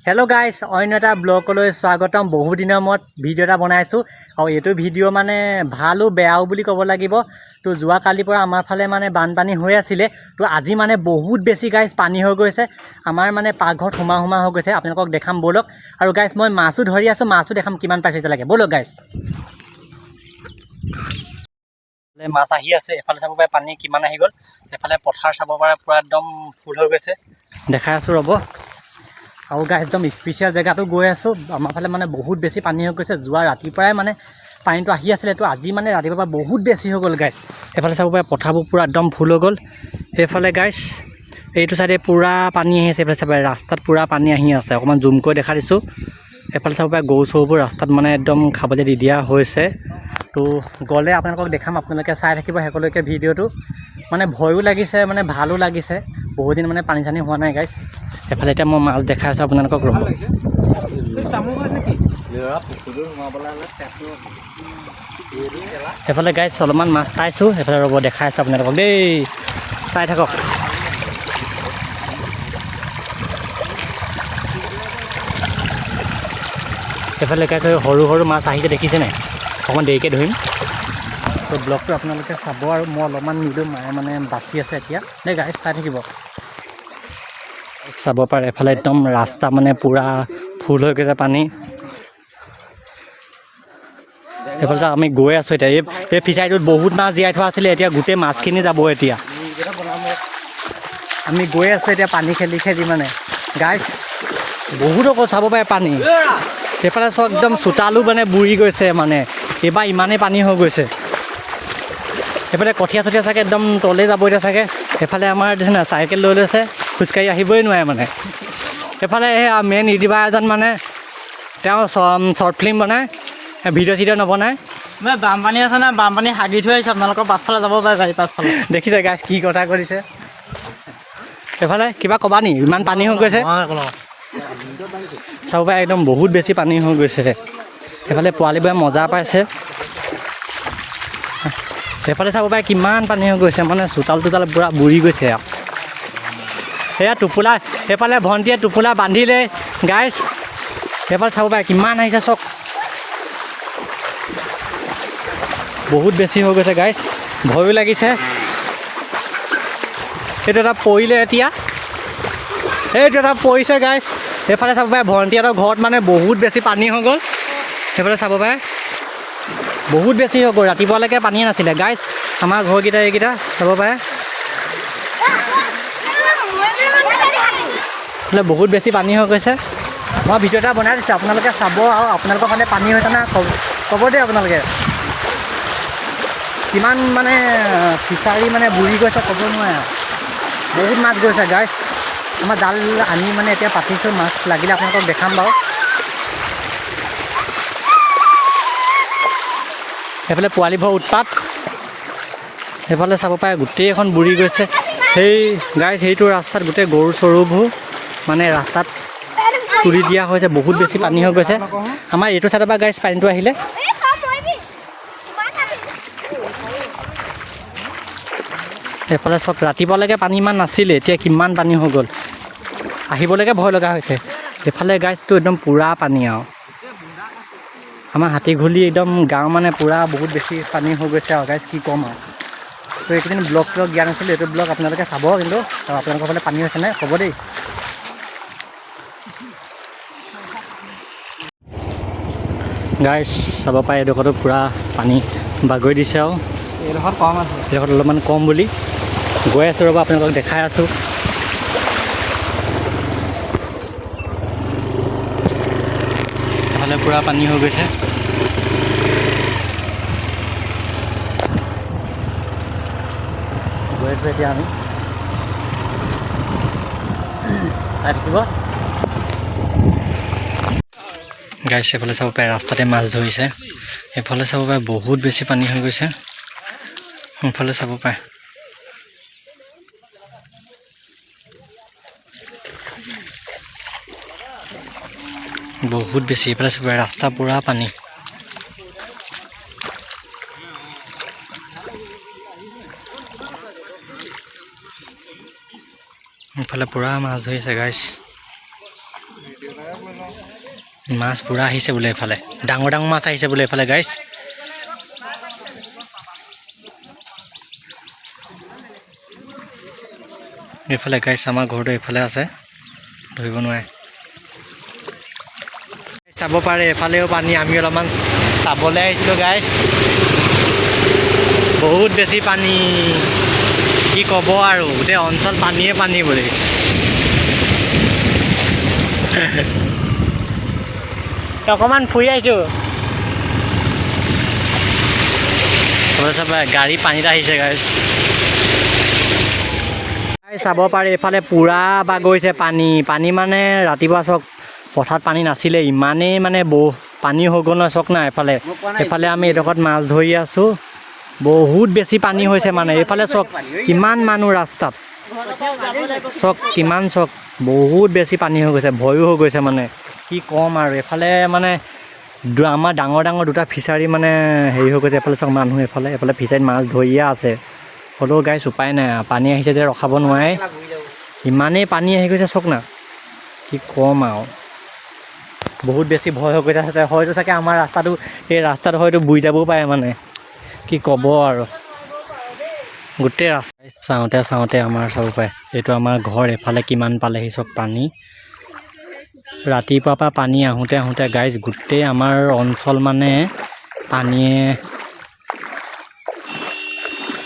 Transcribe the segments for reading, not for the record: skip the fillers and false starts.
Hello guys अन्य এটা ব্লগলৈ স্বাগতম। বহু দিনৰ মূৰত ভিডিও এটা বনাইছো আৰু এইটো ভিডিও মানে ভালো বেয়াও বুলি ক'ব লাগিব। তো যোৱা কালিৰ পৰা আমাৰ ফালে মানে বানপানী হৈ আছিল। তো আজি মানে বহুত বেছি গাইস পানী হৈ গৈছে। আমাৰ মানে পাকঘৰত হুমা হৈ গৈছে। আপোনালোকক দেখাম বলক। আৰু গাইস মই মাছো ধৰি আছো, মাছো দেখাম কিমান পাইছে লাগে। বলক গাইস। মাছ আহি আছে, এফালে চাব পাৰে পানী কিমান আহি গ'ল। এফালে পথাৰ চাব পাৰে পুৰা একদম ফুল হৈ গৈছে। দেখাই আছো ৰ'ব। আৰু গাইস একদম স্পেচিয়েল জেগাটো গৈ আছোঁ। আমাৰ ফালে মানে বহুত বেছি পানী হৈ গৈছে। যোৱা ৰাতিৰ পৰাই মানে পানীটো আহি আছিলে। তো আজি মানে ৰাতিপুৱাৰ পৰা বহুত বেছি হৈ গ'ল গাইস। এইফালে চাব পাৰে পথাৰবোৰ পূৰা একদম ফুল হৈ গ'ল। সেইফালে গাইস এইটো চাইডে পূৰা পানী আহি আছে। এইফালে চাব পাৰে ৰাস্তাত পূৰা পানী আহি আছে। অকণমান জুম কৰি দেখা দিছোঁ। এইফালে চাব পাৰে গৰু চৰুবোৰ ৰাস্তাত মানে একদম খাবলৈ দি দিয়া হৈছে। তো গ'লে আপোনালোকক দেখাম, আপোনালোকে চাই থাকিব শেষলৈকে ভিডিঅ'টো। মানে ভয়ো লাগিছে, মানে ভালো লাগিছে। বহুত দিন মানে পানী চানী হোৱা নাই গাইস। এফালে এতিয়া মই মাছ দেখাই আছোঁ আপোনালোকক। ৰ'ব এফালে গাইস অলপমান মাছ পাইছোঁ। এফালে ৰ'ব দেখাই আছোঁ আপোনালোকক দেই, চাই থাকক। এফালে গাইস সৰু সৰু মাছ আহিছে, দেখিছে নাই? অকণমান দেৰিকৈ ধৰিম। তো ব্লগটো আপোনালোকে চাব আৰু মই অলপমান নিদিওঁ, মায়ে মানে বাচি আছে এতিয়া দেই গাইস, চাই থাকিব। চাব পাৰে এফালে একদম ৰাস্তা মানে পূৰা ফুল হৈ গৈছে পানী। এইফালে আমি গৈ আছোঁ এতিয়া। এই ফিচাৰীটোত বহুত মাছ জীয়াই থোৱা আছিলে, এতিয়া গোটেই মাছখিনি যাব। এতিয়া আমি গৈ আছোঁ এতিয়া পানী খেলি খেলি মানে গাইস বহুত অকল চাব পাৰে পানী। সেইফালে চব একদম চোতালো মানে বুৰি গৈছে। মানে এইবাৰ ইমানেই পানী হৈ গৈছে। এইফালে কঠীয়া চঠীয়া চাগে একদম তলে যাব এতিয়া চাগে। এইফালে আমাৰ দেখিছে না চাইকেল লৈ লৈছে, খোজকাঢ়ি আহিবই নোৱাৰে মানে। এইফালে সেই মেইন ইউটিউবাৰ এজন মানে তেওঁ শ্বৰ্ট ফিল্ম বনায়, ভিডিঅ' চিডিঅ' নবনায়। বানপানী আছে না, বানপানী হাগি থৈ আহিছে। আপোনালোকৰ পাছফালে যাব পাৰে, গাড়ী পাছফালে। দেখিছে গাইছ কি কথা কৰিছে। এইফালে কিবা ক'বা নি? ইমান পানী হৈ গৈছে চাব পাৰে, একদম বহুত বেছি পানী হৈ গৈছে। এইফালে পোৱালিবোৰে মজা পাইছে। সেইফালে চাব পাৰে কিমান পানী হৈ গৈছে, মানে চোতাল তোতাল পূৰা বুৰি গৈছে আৰু। সেয়া টোপোলা, সেইফালে ভণ্টিয়ে টোপোলা বান্ধিলে গাইছ। সেইফালে চাব পাৰে কিমান আহিছে চক। বহুত বেছি হৈ গৈছে গাইছ, ভয়ো লাগিছে। এইটো এটা পৰিলে এতিয়া, এইটো এটা পৰিছে গাইছ। সেইফালে চাব পাৰে ভণ্টিহঁতৰ ঘৰত মানে বহুত বেছি পানী হৈ গ'ল। সেইফালে চাব পাৰে বহুত বেছি হৈ গ'ল, ৰাতিপুৱালৈকে পানীয়ে নাছিলে গাইছ। আমাৰ ঘৰকেইটা এইকেইটা চাব পাৰে বহুত বেছি পানী হৈ গৈছে। মই ভিডিঅ' এটা বনাই দিছোঁ, আপোনালোকে চাব। আৰু আপোনালোকৰ ফালে পানী হৈছে না ক'ব দেই আপোনালোকে। কিমান মানে ফিচাৰী মানে বুৰি গৈছে ক'ব নোৱাৰে আৰু। বহুত মাছ গৈছে গাইছ। আমাৰ জাল আনি মানে এতিয়া পাতিছোঁ, মাছ লাগিলে আপোনালোকক দেখাম বাৰু। সেইফালে পোৱালিবোৰৰ উৎপাত। সেইফালে চাব পাৰে গোটেই এখন বুৰি গৈছে। সেই গাইছ সেইটো ৰাস্তাত গোটেই গৰু চৰুবোৰ মানে ৰাস্তাত তুলি দিয়া হৈছে। বহুত বেছি পানী হৈ গৈছে। আমাৰ এইটো চাইডৰ পৰা গাইছ পানীটো আহিলে। এইফালে চব ৰাতিপুৱালৈকে পানী ইমান নাছিলে, এতিয়া কিমান পানী হৈ গ'ল, আহিবলৈকে ভয় লগা হৈছে। এইফালে গাইছটো একদম পূৰা পানী আৰু। আমাৰ হাতীঘুলি একদম গাঁও মানে পূৰা বহুত বেছি পানী হৈ গৈছে আৰু গাইছ, কি ক'ম আৰু। তো এইকেইদিন ব্লগ দিয়া নাছিলোঁ, এইটো ব্লগ আপোনালোকে চাব। কিন্তু আপোনালোকৰ ফালে পানী হৈছে নাই ক'ব দেই। গাইছ চাব পাৰে এইডোখৰতো পূৰা পানী বাগৰি দিছে আৰু এইডোখৰত কম আছে, এইডোখৰত অলপমান কম বুলি গৈ আছোঁ। ৰ'ব আপোনালোকক দেখাই আছোঁ। এইফালে পূৰা পানী হৈ গৈছে। গৈ আছোঁ এতিয়া আমি, চাই থাকিব গাইছ। এইফালে চাব পাৰে ৰাস্তাতে মাছ ধৰিছে। এইফালে চাব পাৰে বহুত বেছি পানী হৈ গৈছে। সেইফালে চাব পাৰে বহুত বেছি। এইফালে চাব পাৰে ৰাস্তা পূৰা পানী। এইফালে পূৰা মাছ ধৰিছে গাইছ। মাছ পূৰা আহিছে বোলে এইফালে ডাঙৰ ডাঙৰ মাছ আহিছে বোলে এইফালে গাইছ এইফালে গাইছ আমাৰ ঘৰটো এইফালে আছে ধৰিব নোৱাৰে চাব পাৰে এফালেও পানী আমি অলপমান চাবলৈ আহিছিলোঁ গাইছ বহুত বেছি পানী কি ক'ব আৰু গোটেই অঞ্চল পানীয়ে পানী বুলি অকণমান ফুৰি আহিছোঁ গাড়ী পানীত আহিছে গাইছ চাব পাৰে এইফালে পূৰা বা গৈছে পানী পানী মানে ৰাতিপুৱা চাওক পথাৰত পানী নাছিলে ইমানেই মানে পানী হৈ গ'ল নহয় চাওক না এইফালে আমি এডোখৰত মাছ ধৰি আছোঁ বহুত বেছি পানী হৈছে মানে এইফালে চাওক কিমান মানুহ ৰাস্তাত চাওক কিমান চাওক বহুত বেছি পানী হৈ গৈছে ভয়ো হৈ গৈছে মানে কি ক'ম আৰু এইফালে মানে আমাৰ ডাঙৰ ডাঙৰ দুটা ফিচাৰী মানে হেৰি হৈ গৈছে এইফালে চাওক মানুহ এইফালে ফিচাৰীত মাছ ধৰিয়ে আছে হ'লেও গাইছ উপায় নাই পানী আহিছে যে ৰখাব নোৱাৰে ইমানেই পানী আহি গৈছে চাওক না কি ক'ম আৰু বহুত বেছি ভয় হৈ গৈছে হয়তো চাগে আমাৰ এই ৰাস্তাটো হয়তো বুৰি যাবও পাৰে মানে কি ক'ব আৰু গোটেই ৰাস্তা চাওঁতে আমাৰ চাব পাৰে এইটো আমাৰ ঘৰ এফালে কিমান পালেহি চব পানী ৰাতিপুৱাৰ পৰা পানী আহোঁতে গাইজ গোটেই আমাৰ অঞ্চল মানে পানীয়ে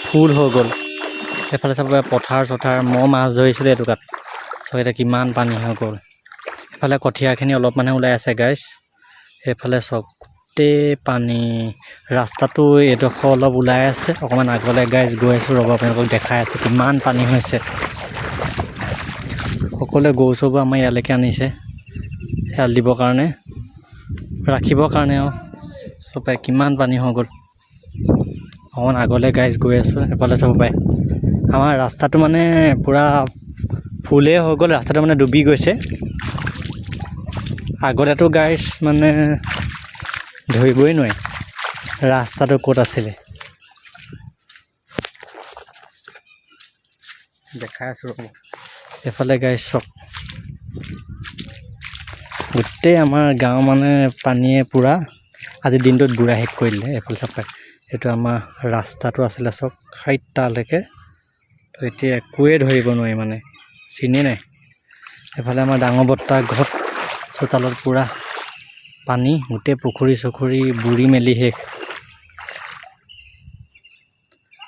ফুল হৈ গ'ল এইফালে চাব পাৰে পথাৰ মই মাছ ধৰিছিলোঁ এটুকাত চাওক এতিয়া কিমান পানী হৈ গ'ল এইফালে কঠীয়াখিনি অলপ মানে ওলাই আছে গাইজ এইফালে চাওক গোটেই পানী ৰাস্তাটো এডোখৰ অলপ ওলাই আছে অকণমান আগলৈ গাইজ গৈ আছোঁ ৰ'ব আপোনালোকক দেখাই আছোঁ কিমান পানী হৈছে সকলোৱে গৰু চৰুবোৰ আমাৰ ইয়ালৈকে আনিছে এৰাল দিবৰ কাৰণে ৰাখিবৰ কাৰণে আৰু চব কিমান পানী হৈ গ'ল অকণমান আগলৈ গাইজ গৈ আছোঁ এইফালে চাব পাৰে আমাৰ ৰাস্তাটো মানে পূৰা ফুলেই হৈ গ'ল ৰাস্তাটো মানে ডুবি গৈছে আগতেতো গাইজ মানে ধৰিবই নোৱাৰি ৰাস্তাটো ক'ত আছিলে দেখাই আছোঁ ৰ'ব এইফালে গাইজ চক গোটেই আমাৰ গাঁও মানে পানীয়ে পূৰা আজি দিনটোত বুঢ়া শেষ কৰি দিলে এইফালে চাপ পায় এইটো আমাৰ ৰাস্তাটো আছিলে চক সাইতটালৈকে তো এতিয়া একোৱেই ধৰিব নোৱাৰি মানে চিনি নাই এইফালে আমাৰ ডাঙৰ বৰ্তা ঘৰত চোতালত পূৰা পানী গোটেই পুখুৰী চুখুৰী বুৰি মেলি শেষ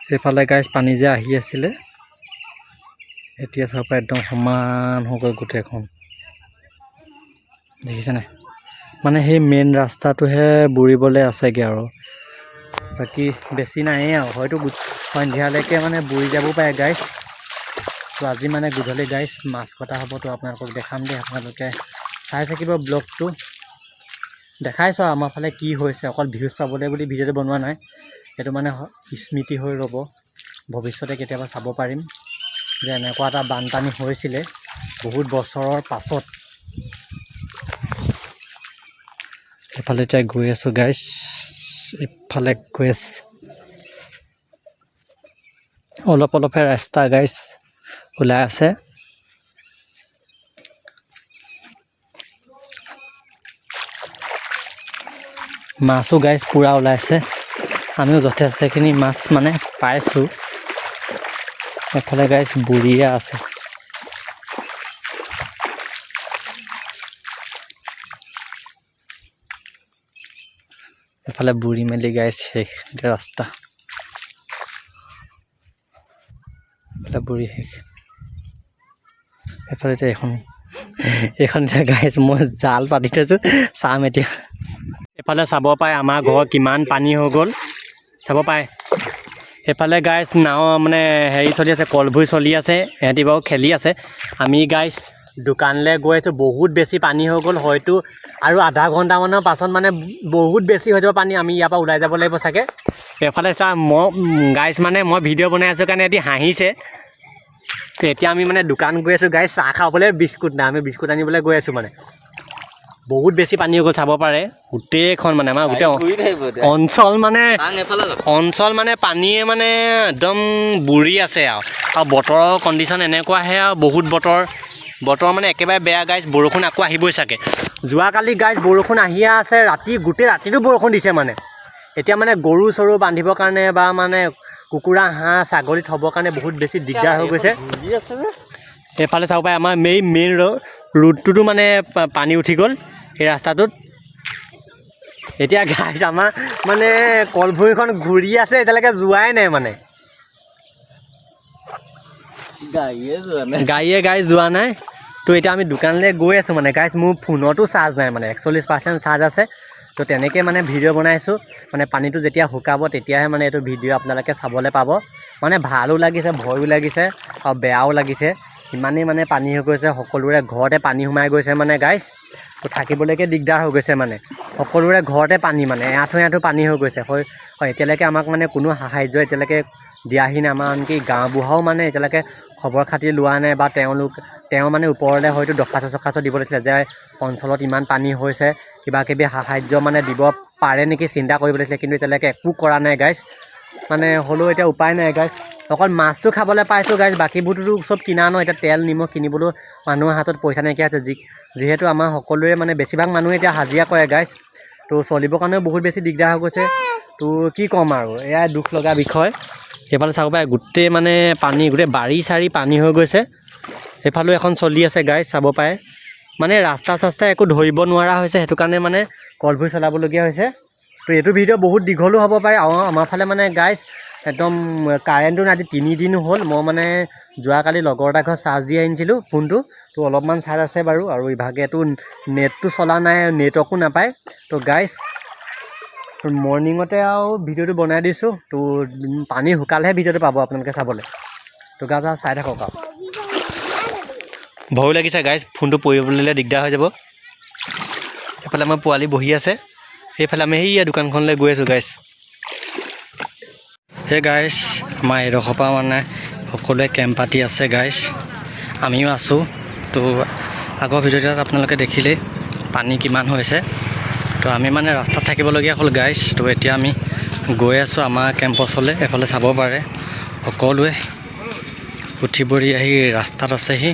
এইফালে গাইজ পানী যে আহি আছিলে এতিয়া চাব পাৰে একদম সমান হৈ গ'ল গোটেইখন দেখিছে নাই মানে সেই মেইন ৰাস্তাটোহে বুৰিবলৈ আছেগৈ আৰু বাকী বেছি নায়েই আৰু হয়তো সন্ধিয়ালৈকে মানে বুৰি যাব পাৰে গাইজ তো আজি মানে গধূলি গাইজ মাছ কটা হ'ব তো আপোনালোকক দেখাম দেই আপোনালোকে চাই থাকিব ব্লগটো দেখাইছোঁ আমাৰ ফালে কি হৈছে অকল ভিউজ পাবলৈ বুলি ভিডিঅ'টো বনোৱা নাই এইটো মানে স্মৃতি হৈ ৰ'ব ভৱিষ্যতে কেতিয়াবা চাব পাৰিম যে এনেকুৱা এটা বানপানী হৈছিলে বহুত বছৰৰ পাছত এইফালে এতিয়া গৈ আছোঁ গাইজ এইফালে গৈ আছে অলপহে ৰাস্তা গাইজ ওলাই আছে মাছো গাইজ পূৰা ওলাইছে আমিও যথেষ্টখিনি মাছ মানে পাইছোঁ এফালে গাইজ বুঢ়ীয়া আছে এফালে বুঢ়ী মেলি গাইজ শেষ ৰাস্তা এফালে বুঢ়ী শেষ এফালে এতিয়া এইখন এতিয়া গাইজ মই জাল পাতি থৈছোঁ চাম এতিয়া এইফালে চাব পাৰে আমাৰ ঘৰ কিমান পানী হৈ গ'ল চাব পাৰে এইফালে গাইজ নাও মানে হেৰি চলি আছে কলভুই চলি আছে সিহঁতি বাৰু খেলি আছে আমি গাইজ দোকানলৈ গৈ আছোঁ বহুত বেছি পানী হৈ গ'ল হয়তো আৰু আধা ঘণ্টামানৰ পাছত মানে বহুত বেছি হৈ যাব পানী আমি ইয়াৰ পৰা ওলাই যাব লাগিব চাগে এইফালে চা গাইজ মানে মই ভিডিঅ' বনাই আছোঁ কাৰণে এটি হাঁহিছে এতিয়া আমি মানে দোকান গৈ আছোঁ গাইজ চাহ খাবলৈ বিস্কুট নাই আমি বিস্কুট আনিবলৈ গৈ আছোঁ মানে বহুত বেছি পানী হৈ গ'ল চাব পাৰে গোটেইখন মানে আমাৰ গোটেই অঞ্চল মানে পানীয়ে মানে একদম বুৰি আছে আৰু বতৰৰ কণ্ডিশ্যন এনেকুৱাহে আৰু বহুত বতৰ মানে একেবাৰে বেয়া গাইজ বৰষুণ আকৌ আহিবই চাগে যোৱাকালি গাইজ বৰষুণ আহিয়ে আছে, গোটেই ৰাতিটো বৰষুণ দিছে মানে। এতিয়া মানে গৰু চৰু বান্ধিবৰ কাৰণে বা মানে কুকুৰা হাঁহ ছাগলী থ'বৰ কাৰণে বহুত বেছি দিগদাৰ হৈ গৈছে। এইফালে চাব পাৰে আমাৰ মেইন ৰোডটোতো মানে পানী উঠি গ'ল সেই ৰাস্তাটোত। এতিয়া গাইজ আমাৰ মানে কলভৈখন ঘূৰি আছে, এতিয়ালৈকে যোৱাই নাই মানে। গাড়ীয়ে গাইজ যোৱা নাই। তো এতিয়া আমি দোকানলৈ গৈ আছোঁ মানে গাইজ। মোৰ ফোনতো চাৰ্জ নাই মানে 41% চাৰ্জ আছে। তো তেনেকৈ মানে ভিডিঅ' বনাইছোঁ। মানে পানীটো যেতিয়া শুকাব তেতিয়াহে মানে এইটো ভিডিঅ' আপোনালোকে চাবলৈ পাব। মানে ভালো লাগিছে, ভয়ো লাগিছে আৰু বেয়াও লাগিছে। ইমানেই মানে পানী হৈ গৈছে, সকলোৰে ঘৰতে পানী সোমাই গৈছে মানে গাইজ। তো থাকিবলৈকে দিগদাৰ হৈ গৈছে মানে, সকলোৰে ঘৰতে পানী মানে এআঁঠু পানী হৈ গৈছে। হয় এতিয়ালৈকে আমাক মানে কোনো সাহাৰ্য এতিয়ালৈকে দিয়াহি নাই। আমাৰ আনকি গাঁওবুঢ়াও মানে এতিয়ালৈকে খবৰ খাতি লোৱা নাই বা তেওঁ মানে ওপৰলৈ হয়তো দৰখাস্ত দিব লাগিছিলে যে অঞ্চলত ইমান পানী হৈছে, কিবা কিবি সাহাৰ্য মানে দিব পাৰে নেকি চিন্তা কৰিব লাগিছিলে। কিন্তু এতিয়ালৈকে একো কৰা নাই গাইজ। মানে হ'লেও এতিয়া উপায় নাই গাইজ। অকল মাছটো খাবলৈ পাইছোঁ গাইজ, বাকীবোৰতো চব কিনা ন। এতিয়া তেল নিমখ কিনিবলৈও মানুহৰ হাতত পইচা নাইকিয়া হৈছে। যিহেতু আমাৰ সকলোৰে মানে বেছিভাগ মানুহে এতিয়া হাজিৰা কৰে গাইজ। তো চলিবৰ কাৰণেও বহুত বেছি দিগদাৰ হৈ গৈছে। তো কি ক'ম আৰু, এয়াই দুখ লগা বিষয়। সেইফালে চাব পাৰে গোটেই মানে পানী, গোটেই বাৰী চাৰী পানী হৈ গৈছে। সেইফালেও এখন চলি আছে গাইজ, চাব পাৰে। মানে ৰাস্তা একো ধৰিব নোৱাৰা হৈছে, সেইটো কাৰণে মানে কলভৈ চলাবলগীয়া হৈছে। তো এইটো ভিডিঅ' বহুত দীঘলো হ'ব পাৰে। আমাৰ ফালে মানে গাইজ একদম কাৰেণ্টটো নাই, আজি 3 দিন হ'ল। মই মানে যোৱাকালি লগৰ এটা ঘৰত চাৰ্জ দি আনিছিলোঁ ফোনটো। তো অলপমান চাৰ্জ আছে বাৰু, আৰু ইভাগেতো নেটটো চলা নাই, নেটৱৰ্কো নাপায়। তো গাইজ মৰ্ণিঙতে আৰু ভিডিঅ'টো বনাই দিছোঁ। তো পানী শুকালেহে ভিডিঅ'টো পাব আপোনালোকে চাবলৈ। তো গাইজ চাই থাকক আৰু। ভয়ো লাগিছে গাইজ, ফোনটো পৰিবলৈ দিগদাৰ হৈ যাব। এইফালে আমাৰ পোৱালি বহি আছে, সেইফালে আমি সেইয়া দোকানখনলৈ গৈ আছোঁ গাইজ। সেই গাইজ আমাৰ এইডোখৰ পৰা মানে সকলোৱে কেম্প পাতি আছে গাইজ, আমিও আছোঁ। তো আগৰ ভিডিঅ'টোত আপোনালোকে দেখিলেই পানী কিমান হৈছে। তো আমি মানে ৰাস্তাত থাকিবলগীয়া হ'ল গাইজ। তো এতিয়া আমি গৈ আছোঁ আমাৰ কেম্পাছলৈ। এফালে চাব পাৰে সকলোৱে উঠি পৰি আহি ৰাস্তাত আছেহি।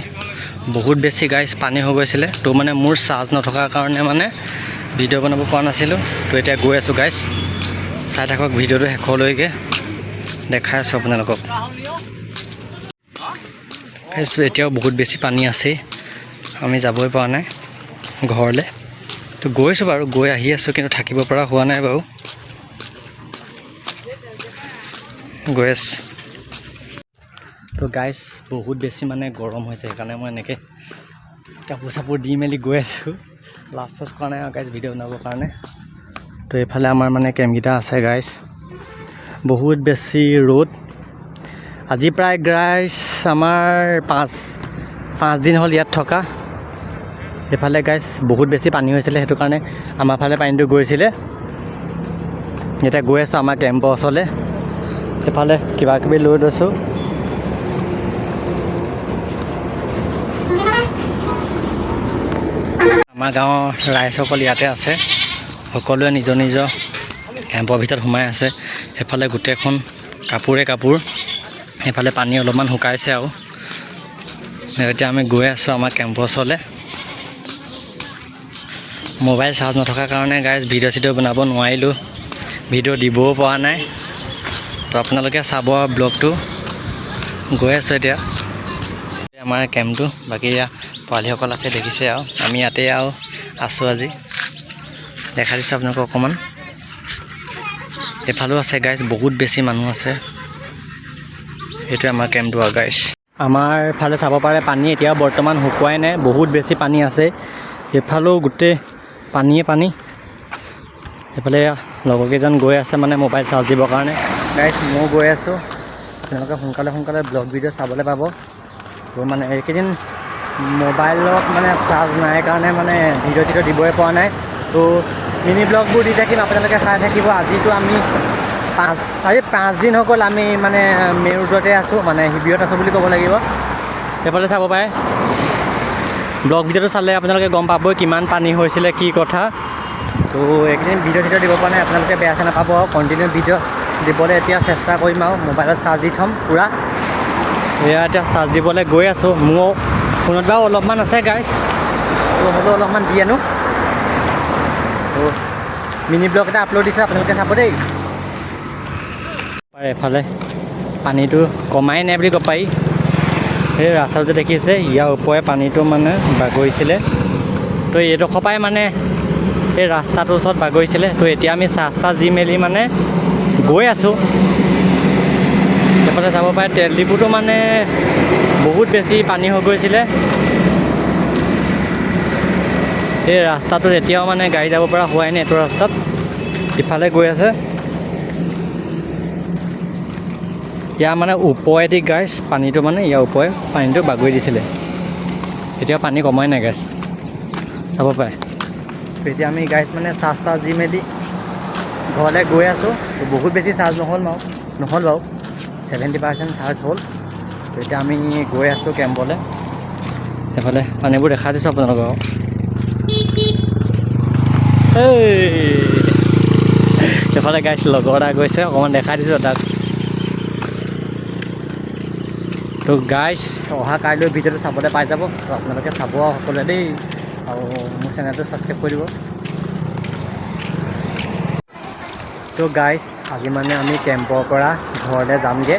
বহুত বেছি গাইজ পানী হৈ গৈছিলে। তো মানে মোৰ চাৰ্জ নথকাৰ কাৰণে মানে ভিডিঅ' বনাব পৰা নাছিলোঁ। তো এতিয়া গৈ আছোঁ গাইজ, চাই থাকক ভিডিঅ'টো শেষলৈকে, দেখাই আছোঁ আপোনালোকক। গাইজ এতিয়াও বহুত বেছি পানী আছেই, আমি যাবই পৰা নাই ঘৰলৈ। তো গৈছোঁ বাৰু, গৈ আহি আছোঁ, কিন্তু থাকিব পৰা হোৱা নাই বাৰু, গৈ আছোঁ। তো গাইজ বহুত বেছি মানে গৰম হৈছে, সেইকাৰণে মই এনেকৈ কাপোৰ চাপোৰ দি মেলি গৈ আছোঁ। লাষ্ট চাষ্ট কৰা নাই আৰু গাইজ ভিডিঅ' বনাবৰ কাৰণে। তো এইফালে আমাৰ মানে কেম্পকেইটা আছে গাইজ। বহুত বেছি ৰ'দ আজি, প্ৰায় গাইজ আমাৰ 5 দিন হ'ল ইয়াত থকা। এইফালে গাইজ বহুত বেছি পানী হৈছিলে, সেইটো কাৰণে আমাৰ ফালে পানীটো গৈছিলে। এতিয়া গৈ আছোঁ আমাৰ কেম্পৰ ওচৰলৈ। এইফালে কিবা কিবি লৈ লৈছোঁ। আমাৰ গাঁৱৰ ৰাইজসকল ইয়াতে আছে, সকলোৱে নিজৰ নিজৰ কেম্পৰ ভিতৰত সোমাই আছে। সেইফালে গোটেইখন কাপোৰে কাপোৰ, সেইফালে পানী অলপমান শুকাইছে আৰু। এতিয়া আমি গৈ আছোঁ আমাৰ কেম্পৰ ওচৰলৈ। মোবাইল চাৰ্জ নথকাৰ কাৰণে গাইজ ভিডিঅ' চিডিঅ' বনাব নোৱাৰিলোঁ, ভিডিঅ' দিবও পৰা নাই। তো আপোনালোকে চাব ব্লগটো। গৈ আছোঁ এতিয়া আমাৰ কেম্পটো। বাকী পোৱালীসকল আছে দেখিছে আৰু, আমি ইয়াতে আৰু আছোঁ আজি, দেখা দিছোঁ আপোনালোকক অকণমান। এইফালেও আছে গাইজ, বহুত বেছি মানুহ আছে। এইটোৱে আমাৰ কেম্পটো আৰু গাইজ। আমাৰ ফালে চাব পাৰে পানী এতিয়াও বৰ্তমান শুকুৱাই নাই, বহুত বেছি পানী আছে। সেইফালেও গোটেই পানীয়ে পানী। সেইফালে লগৰকেইজন গৈ আছে মানে মোবাইল চাৰ্জ দিবৰ কাৰণে। গাইজ ময়ো গৈ আছোঁ, আপোনালোকে সোনকালে ব্লগ ভিডিঅ' চাবলৈ পাব। তো মানে এইকেইদিন মোবাইলত মানে চাৰ্জ নাই কাৰণে মানে ভিডিঅ' চিডিঅ' দিবই পৰা নাই। তো মিনি ব্লগবোৰ দি থাকিম, আপোনালোকে চাই থাকিব। আজিতো আমি 5 দিন হৈ গ'ল আমি মানে মেইন ৰোডতে আছোঁ, মানে শিবিৰত আছোঁ বুলি ক'ব লাগিব। সেইফালে চাব পাৰে, ব্লগ ভিডিঅ'টো চালে আপোনালোকে গম পাবই কিমান পানী হৈছিলে, কি কথা। তো এইকেইদিন ভিডিঅ' চিডিঅ' দিব পৰা নাই, আপোনালোকে বেয়া চেয়া নাপাব। কণ্টিনিউ ভিডিঅ' দিবলৈ এতিয়া চেষ্টা কৰিম আৰু মোবাইলত চাৰ্জ দি থ'ম পূৰা। এয়া এতিয়া চাৰ্জ দিবলৈ গৈ আছোঁ। মোৰ ফোনত বাৰু অলপমান আছে গাইজ, তো হ'লেও অলপমান দি আনো। তো মিনি ব্লগ এটা আপলোড দিছোঁ, আপোনালোকে চাব দেই। এফালে পানীটো কমাই নাই বুলি ক'ব পাৰি। সেই ৰাস্তাটো যে দেখিছে ইয়াৰ ওপৰে পানীটো মানে বাগৰিছিলে, তো এইডোখৰ পৰাই মানে সেই ৰাস্তাটোৰ ওচৰত বাগৰিছিলে। তো এতিয়া আমি চাহ দি মেলি মানে গৈ আছোঁ। সেইফালে চাব পাৰে তেল ডিপুটো মানে বহুত বেছি পানী হৈ গৈছিলে। এই ৰাস্তাটোত এতিয়াও মানে গাড়ী যাব পৰা হোৱাই নাই, এইটো ৰাস্তাত ইফালে গৈ আছে। ইয়াৰ মানে ওপৰেদি গাইছ পানীটো মানে ইয়াৰ ওপৰে পানীটো বাগৰি দিছিলে, এতিয়াও পানী কমাই নাই গাইছ, চাব পাৰে। তো এতিয়া আমি গাড়ীত মানে চাৰ্জ দি মেলি ঘৰলৈ গৈ আছোঁ। তো বহুত বেছি চাৰ্জ নহ'ল বাৰু 70% চাৰ্জ হ'ল। তো এতিয়া আমি গৈ আছোঁ কেম্পলৈ। সেইফালে পানীবোৰ দেখাই দিছোঁ আপোনালোকক। সেইফালে গাইছ লগৰ এটা গৈছে, অকণমান দেখাই দিছোঁ তাক। তো গাইছ অহা কাইলৈ ভিডিঅ'টো চাবলৈ পাই যাব। তো আপোনালোকে চাব সকলোৱে দেই, আৰু মোৰ চেনেলটো ছাবস্ক্ৰাইব কৰি দিব। তো গাইছ আজি মানে আমি কেম্পৰ পৰা ঘৰলৈ যামগৈ।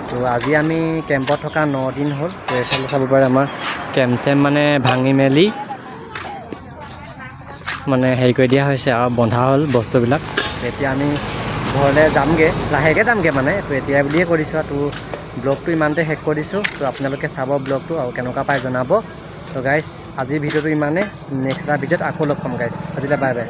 তো আজি আমি কেম্পত থকা 9 দিন হ'ল। তো এইফালে চাব পাৰে আমাৰ কেম্প চেম্প মানে ভাঙি মেলি মানে হেৰি কৰি দিয়া হৈছে আৰু বন্ধা হ'ল বস্তুবিলাক। এতিয়া আমি ঘৰলৈ যামগৈ, লাহেকৈ যামগৈ মানে। তো এতিয়াই বুলিয়ে কৰিছোঁ। তো ব্লগটো ইমানতে শেষ কৰি দিছোঁ। তো আপোনালোকে চাব ব্লগটো আৰু কেনেকুৱা পাই জনাব। তো গাইছ আজিৰ ভিডিঅ'টো ইমানে, নেক্সট এটা ভিডিঅ'ত আকৌ লগ পাম গাইছ। আজিলৈ বাই বাই।